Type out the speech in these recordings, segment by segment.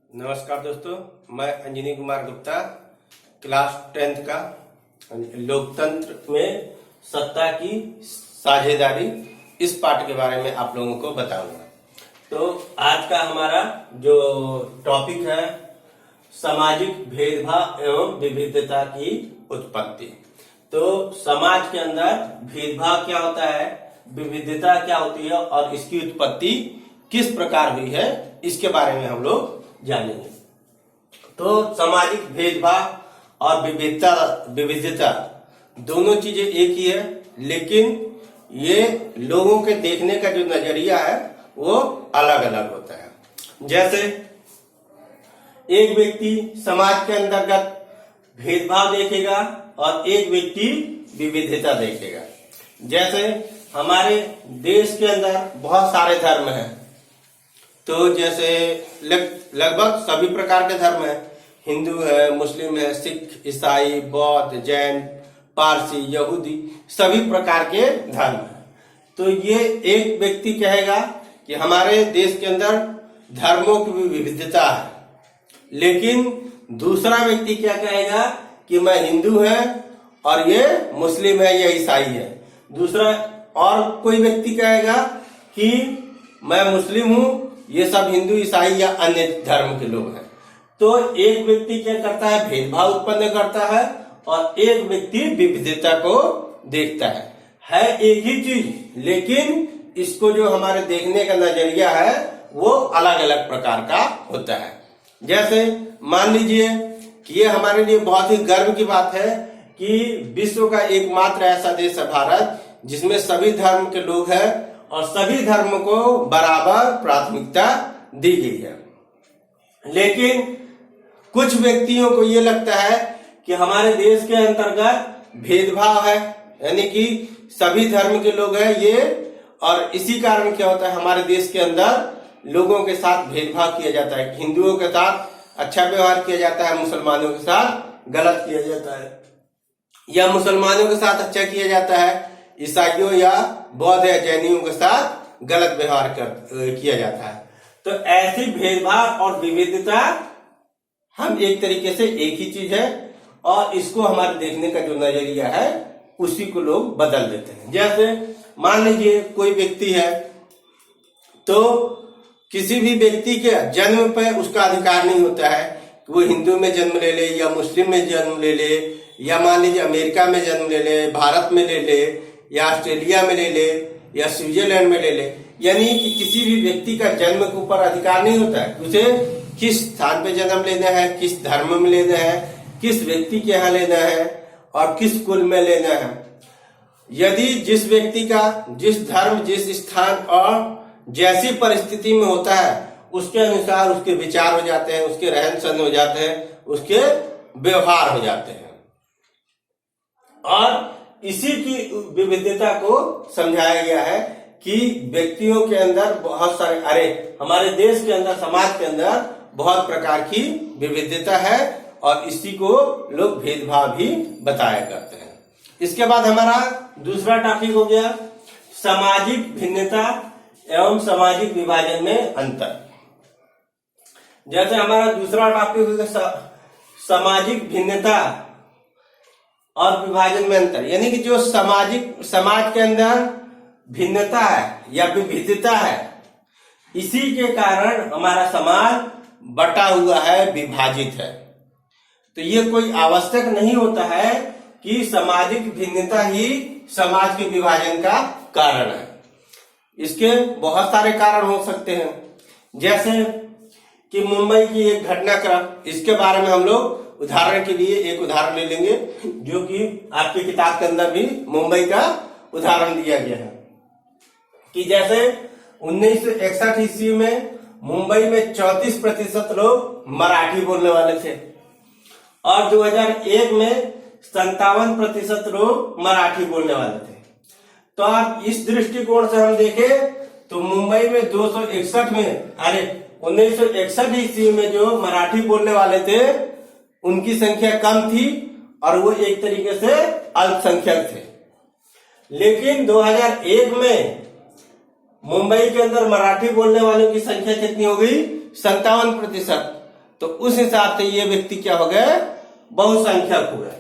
नमस्कार दोस्तों, मैं अंजनी कुमार गुप्ता क्लास 10th का लोकतंत्र में सत्ता की साझेदारी इस पाठ के बारे में आप लोगों को बताऊंगा। तो आज का हमारा जो टॉपिक है सामाजिक भेदभाव एवं विविधता की उत्पत्ति। तो समाज के अंदर भेदभाव क्या होता है, विविधता क्या होती है और इसकी उत्पत्ति किस प्रकार हुई है, इसके बारे में हम लोग जानेंगे। तो सामाजिक भेदभाव और विविधता दोनों चीजें एक ही है, लेकिन ये लोगों के देखने का जो नजरिया है वो अलग अलग होता है। जैसे एक व्यक्ति समाज के अंतर्गत भेदभाव देखेगा और एक व्यक्ति विविधता देखेगा। जैसे हमारे देश के अंदर बहुत सारे धर्म हैं, तो जैसे लगभग सभी प्रकार के धर्म है, हिंदू है, मुस्लिम है, सिख, ईसाई, बौद्ध, जैन, पारसी, यहूदी, सभी प्रकार के धर्म है। तो ये एक व्यक्ति कहेगा कि हमारे देश के अंदर धर्मों की विविधता है, लेकिन दूसरा व्यक्ति क्या कहेगा कि मैं हिंदू है और ये मुस्लिम है या ईसाई है। दूसरा और कोई व्यक्ति कहेगा कि मैं मुस्लिम हूं, ये सब हिंदू, ईसाई या अन्य धर्म के लोग हैं। तो एक व्यक्ति क्या करता है, भेदभाव उत्पन्न करता है और एक व्यक्ति विविधता को देखता है एक ही चीज, लेकिन इसको जो हमारे देखने का नजरिया है वो अलग अलग प्रकार का होता है। जैसे मान लीजिए कि ये हमारे लिए बहुत ही गर्व की बात है कि विश्व का एकमात्र ऐसा देश है भारत, जिसमें सभी धर्म के लोग हैं और सभी धर्म को बराबर प्राथमिकता दी गई है। लेकिन कुछ व्यक्तियों को ये लगता है कि हमारे देश के अंतर्गत भेदभाव है, यानी कि सभी धर्म के लोग हैं ये, और इसी कारण क्या होता है, हमारे देश के अंदर लोगों के साथ भेदभाव किया जाता है। हिंदुओं के साथ अच्छा व्यवहार किया जाता है, मुसलमानों के साथ गलत किया जाता है, या मुसलमानों के साथ अच्छा किया जाता है, ईसाइयों या बौद्ध या जैनियों के साथ गलत व्यवहार किया जाता है। तो ऐसी भेदभाव और विविधता हम एक तरीके से एक ही चीज है, और इसको हमारे देखने का जो नजरिया है उसी को लोग बदल देते हैं। जैसे मान लीजिए कोई व्यक्ति है, तो किसी भी व्यक्ति के जन्म पर उसका अधिकार नहीं होता है कि वो हिंदू में जन्म ले ले या मुस्लिम में जन्म ले ले, या मान लीजिए अमेरिका में जन्म ले ले, भारत में ले ले, या ऑस्ट्रेलिया में ले ले, या स्विट्जरलैंड में ले ले। यानी कि किसी भी व्यक्ति का जन्म के ऊपर अधिकार नहीं होता है, उसे किस स्थान पे जन्म लेना है, किस धर्म में लेना है, किस व्यक्ति के यहाँ लेना है और किस कुल में लेना है। यदि जिस व्यक्ति का जिस धर्म, जिस स्थान और जैसी परिस्थिति में होता है उसके अनुसार उसके विचार हो जाते हैं, उसके रहन सहन हो जाते हैं, उसके व्यवहार हो जाते हैं। और इसी की विविधता को समझाया गया है कि व्यक्तियों के अंदर बहुत सारे, हमारे देश के अंदर, समाज के अंदर बहुत प्रकार की विविधता है और इसी को लोग भेदभाव भी बताया करते हैं। इसके बाद हमारा दूसरा टॉपिक हो गया सामाजिक भिन्नता एवं सामाजिक विभाजन में अंतर। जैसे हमारा दूसरा टॉपिक हो गया सामाजिक भिन्नता और विभाजन में अंतर, यानी कि जो समाज के अंदर भिन्नता है या विविधता है, इसी के कारण हमारा समाज बटा हुआ है, विभाजित है। तो ये कोई आवश्यक नहीं होता है कि सामाजिक भिन्नता ही समाज के विभाजन का कारण है। इसके बहुत सारे कारण हो सकते हैं। जैसे कि मुंबई की एक घटनाक्रम, इसके बारे में हम लोग उदाहरण के लिए एक उदाहरण ले लेंगे, जो कि आपकी किताब के अंदर भी मुंबई का उदाहरण दिया गया है कि जैसे 1961 ईस्वी में मुंबई में 34% लोग मराठी बोलने वाले थे और 2001 में 57% लोग मराठी बोलने वाले थे। तो आप इस दृष्टिकोण से हम देखें तो मुंबई में 1961 ईस्वी में जो मराठी बोलने वाले थे उनकी संख्या कम थी और वो एक तरीके से अल्पसंख्यक थे। लेकिन 2001 में मुंबई के अंदर मराठी बोलने वालों की संख्या कितनी हो गई? 57%। तो उस हिसाब से ये व्यक्ति क्या हो गए, बहुसंख्यक हुए।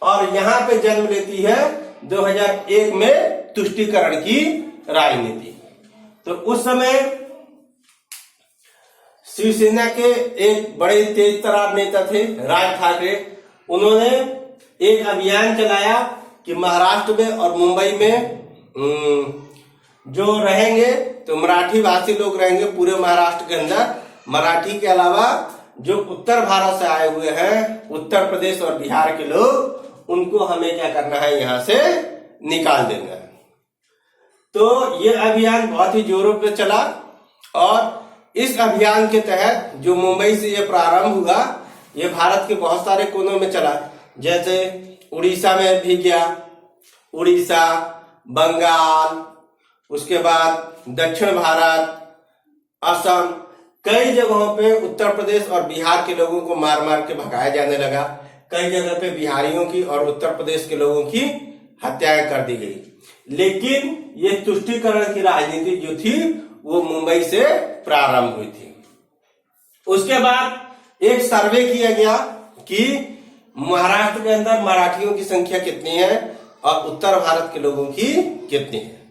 और यहाँ पे जन्म लेती है 2001 में तुष्टीकरण की राजनीति। तो उस समय शिवसेना के एक बड़े तेज तर्रार नेता थे राज ठाकरे। उन्होंने एक अभियान चलाया कि महाराष्ट्र में और मुंबई में जो रहेंगे तो मराठी भाषी लोग रहेंगे पूरे महाराष्ट्र के अंदर। मराठी के अलावा जो उत्तर भारत से आए हुए हैं, उत्तर प्रदेश और बिहार के लोग, उनको हमें क्या करना है, यहां से निकाल देना है। तो ये अभियान बहुत ही जोरों पे चला और इस अभियान के तहत जो मुंबई से ये प्रारंभ हुआ, ये भारत के बहुत सारे कोनों में चला। जैसे उड़ीसा में भी गया, उड़ीसा, बंगाल, उसके बाद दक्षिण भारत, असम, कई जगहों पे उत्तर प्रदेश और बिहार के लोगों को मार मार के भगाया जाने लगा। कई जगह पे बिहारियों की और उत्तर प्रदेश के लोगों की हत्याएं कर दी गई। लेकिन ये तुष्टीकरण की राजनीति जो थी वो मुंबई से प्रारंभ हुई थी। उसके बाद एक सर्वे किया गया कि महाराष्ट्र के अंदर मराठियों की संख्या कितनी है और उत्तर भारत के लोगों की कितनी है।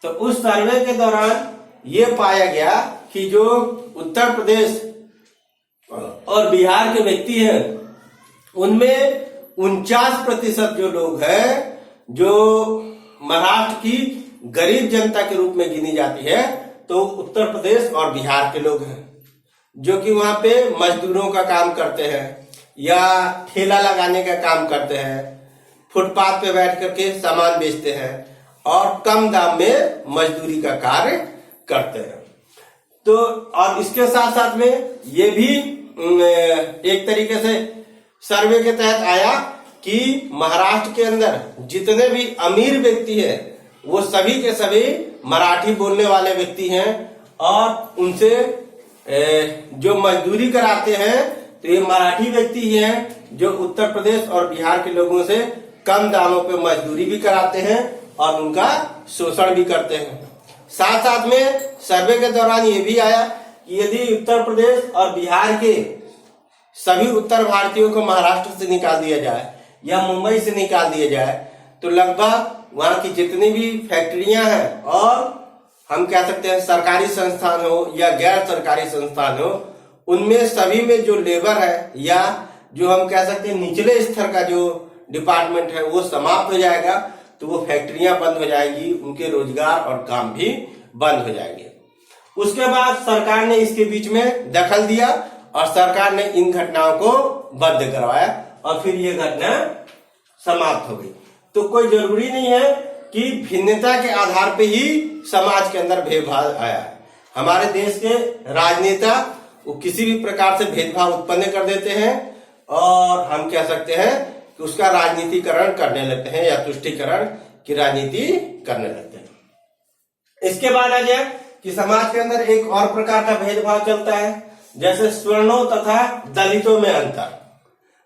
तो उस सर्वे के दौरान ये पाया गया कि जो उत्तर प्रदेश और बिहार के व्यक्ति हैं उनमें 49% जो लोग हैं जो महाराष्ट्र की गरीब जनता के रूप में गिनी जाती है, तो उत्तर प्रदेश और बिहार के लोग हैं जो कि वहां पे मजदूरों का काम करते हैं या ठेला लगाने का काम करते हैं, फुटपाथ पे बैठ करके सामान बेचते हैं और कम दाम में मजदूरी का कार्य करते हैं। तो और इसके साथ साथ में ये भी एक तरीके से सर्वे के तहत आया कि महाराष्ट्र के अंदर जितने भी अमीर व्यक्ति हैं वो सभी के सभी मराठी बोलने वाले व्यक्ति हैं और उनसे जो मजदूरी कराते हैं तो ये मराठी व्यक्ति ही हैं जो उत्तर प्रदेश और बिहार के लोगों से कम दामों पे मजदूरी भी कराते हैं और उनका शोषण भी करते हैं। साथ साथ में सर्वे के दौरान ये भी आया कि यदि उत्तर प्रदेश और बिहार के सभी उत्तर भारतीयों को महाराष्ट्र से निकाल दिया जाए या मुंबई से निकाल दिया जाए तो लगभग वहां की जितनी भी फैक्ट्रियां हैं और हम कह सकते हैं सरकारी संस्थान हो या गैर सरकारी संस्थान हो, उनमें सभी में जो लेबर है या जो हम कह सकते हैं निचले स्तर का जो डिपार्टमेंट है वो समाप्त हो जाएगा। तो वो फैक्ट्रियां बंद हो जाएगी, उनके रोजगार और काम भी बंद हो जाएंगे। उसके बाद सरकार ने इसके बीच में दखल दिया और सरकार ने इन घटनाओं को बंद करवाया और फिर ये घटना समाप्त हो गई। तो कोई जरूरी नहीं है कि भिन्नता के आधार पे ही समाज के अंदर भेदभाव आया है। हमारे देश के राजनेता वो किसी भी प्रकार से भेदभाव उत्पन्न कर देते हैं और हम कह सकते हैं कि उसका राजनीतिकरण करने लगते हैं या तुष्टीकरण की राजनीति करने लगते हैं। इसके बाद आ गया कि समाज के अंदर एक और प्रकार का भेदभाव चलता है, जैसे स्वर्णों तथा दलितों में अंतर।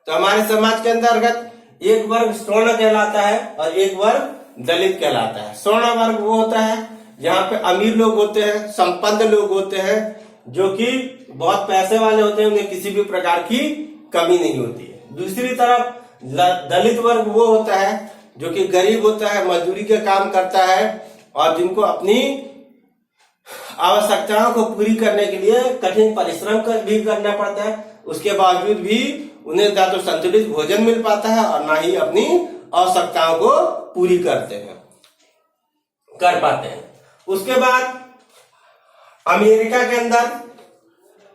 तो हमारे समाज के अंतर्गत एक वर्ग स्वर्ण कहलाता है और एक वर्ग दलित कहलाता है। स्वर्ण वर्ग वो होता है जहाँ पे अमीर लोग होते हैं, संपन्न लोग होते हैं, जो कि बहुत पैसे वाले होते हैं, उन्हें किसी भी प्रकार की कमी नहीं होती है। दूसरी तरफ दलित वर्ग वो होता है जो कि गरीब होता है, मजदूरी का काम करता है और जिनको अपनी आवश्यकताओं को पूरी करने के लिए कठिन परिश्रम भी करना पड़ता है। उसके बावजूद भी उन्हें ना तो संतुलित भोजन मिल पाता है और ना ही अपनी आवश्यकताओं को पूरी कर पाते हैं। उसके बाद अमेरिका के अंदर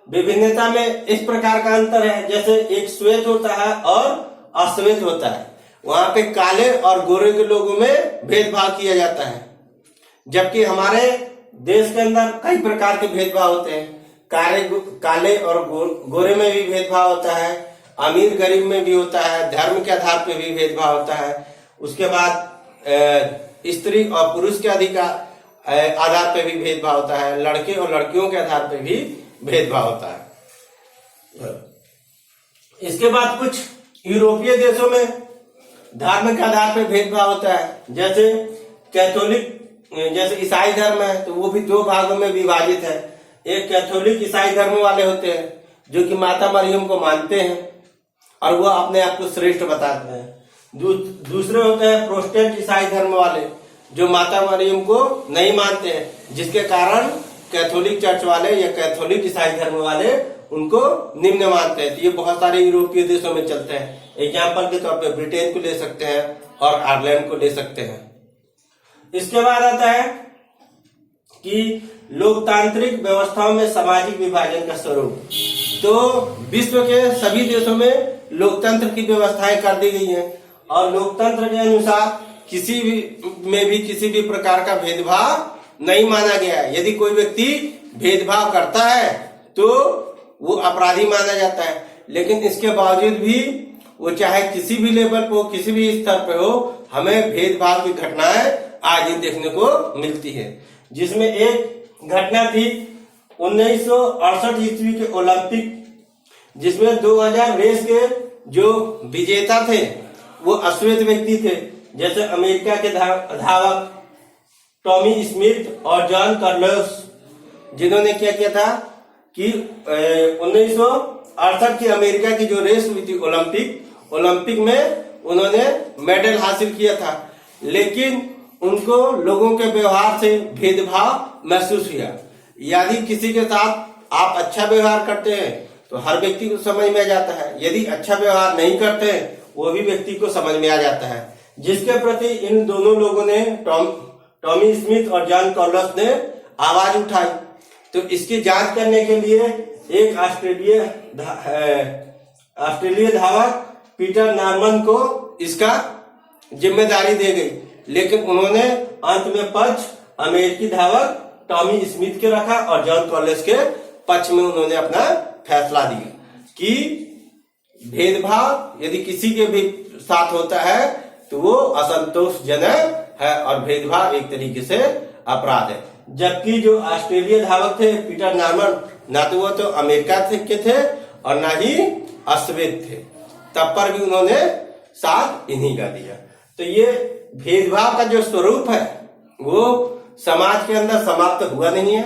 विभिन्नता में इस प्रकार का अंतर है, जैसे एक श्वेत होता है और अश्वेत होता है। वहां पे काले और गोरे के लोगों में भेदभाव किया जाता है, जबकि हमारे देश के अंदर कई प्रकार के भेदभाव होते हैं। काले और गोरे में भी भेदभाव होता है, अमीर गरीब में भी होता है, धर्म के आधार पे भी भेदभाव होता है। उसके बाद स्त्री और पुरुष के आधार पे भी भेदभाव होता है, लड़के और लड़कियों के आधार पे भी भेदभाव होता है। इसके बाद कुछ यूरोपीय देशों में धर्म के आधार पे भेदभाव होता है, जैसे कैथोलिक, जैसे ईसाई धर्म है तो वो भी दो भागों में विभाजित है। एक कैथोलिक ईसाई धर्म वाले होते हैं जो कि माता मरियम को मानते हैं और वो अपने आप को श्रेष्ठ बताते हैं। दूसरे होते हैं प्रोटेस्टेंट ईसाई धर्म वाले, जो माता मरियम को नहीं मानते हैं, जिसके कारण कैथोलिक चर्च वाले या कैथोलिक ईसाई धर्म वाले उनको निम्न मानते हैं। तो ये बहुत सारे यूरोपीय देशों में चलते हैं। एग्जाम्पल के तौर पे ब्रिटेन को ले सकते हैं और आयरलैंड को ले सकते हैं। इसके बाद आता है कि लोकतांत्रिक व्यवस्थाओं में सामाजिक विभाजन का स्वरूप। तो विश्व के सभी देशों में लोकतंत्र की व्यवस्थाएं कर दी गई हैं और लोकतंत्र के अनुसार किसी भी प्रकार का भेदभाव नहीं माना गया है। यदि कोई व्यक्ति भेदभाव करता है तो वो अपराधी माना जाता है, लेकिन इसके बावजूद भी वो चाहे किसी भी लेवल पे हो, किसी भी स्तर पे हो, हमें भेदभाव की घटनाएं आज ही देखने को मिलती है। जिसमें एक घटना थी 1968 ईस्वी के ओलंपिक, जिसमें 2000 रेस के जो विजेता थे वो अश्वेत व्यक्ति थे, जैसे अमेरिका के धावक टॉमी स्मिथ और जॉन कार्लोस, जिन्होंने क्या किया था कि 1968 की अमेरिका की जो रेस हुई थी ओलंपिक में उन्होंने मेडल हासिल किया था, लेकिन उनको लोगों के व्यवहार से भेदभाव महसूस हुआ। यदि किसी के साथ आप अच्छा व्यवहार करते हैं तो हर व्यक्ति को समझ में आ जाता है, यदि अच्छा व्यवहार नहीं करते वो भी व्यक्ति को समझ में आ जाता है, जिसके प्रति इन दोनों लोगों ने टॉमी स्मिथ और जॉन कार्लोस ने आवाज उठाई। तो इसकी जांच करने के लिए एक ऑस्ट्रेलिया धावक पीटर नॉर्मन को इसका जिम्मेदारी दी गई, लेकिन उन्होंने अंत में पक्ष अमेरिकी धावक टॉमी स्मिथ के रखा और जॉन कार्लोस के पक्ष में उन्होंने अपना फैसला दिया कि भेदभाव यदि किसी के भी साथ होता है तो वो असंतोषजनक है और भेदभाव एक तरीके से अपराध है। जबकि जो ऑस्ट्रेलिया धावक थे पीटर नॉर्मन, ना तो वो तो अमेरिका के थे और ना ही अश्वेत थे, तब पर भी उन्होंने साथ इन्हीं का दिया। तो ये भेदभाव का जो स्वरूप है वो समाज के अंदर समाप्त हुआ नहीं है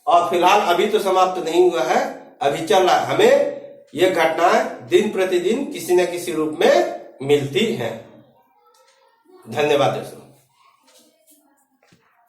और फिलहाल अभी तो समाप्त नहीं हुआ है, अभी चल रहा है। हमें ये घटनाएं दिन प्रतिदिन किसी न किसी रूप में मिलती हैं। धन्यवाद दोस्तों।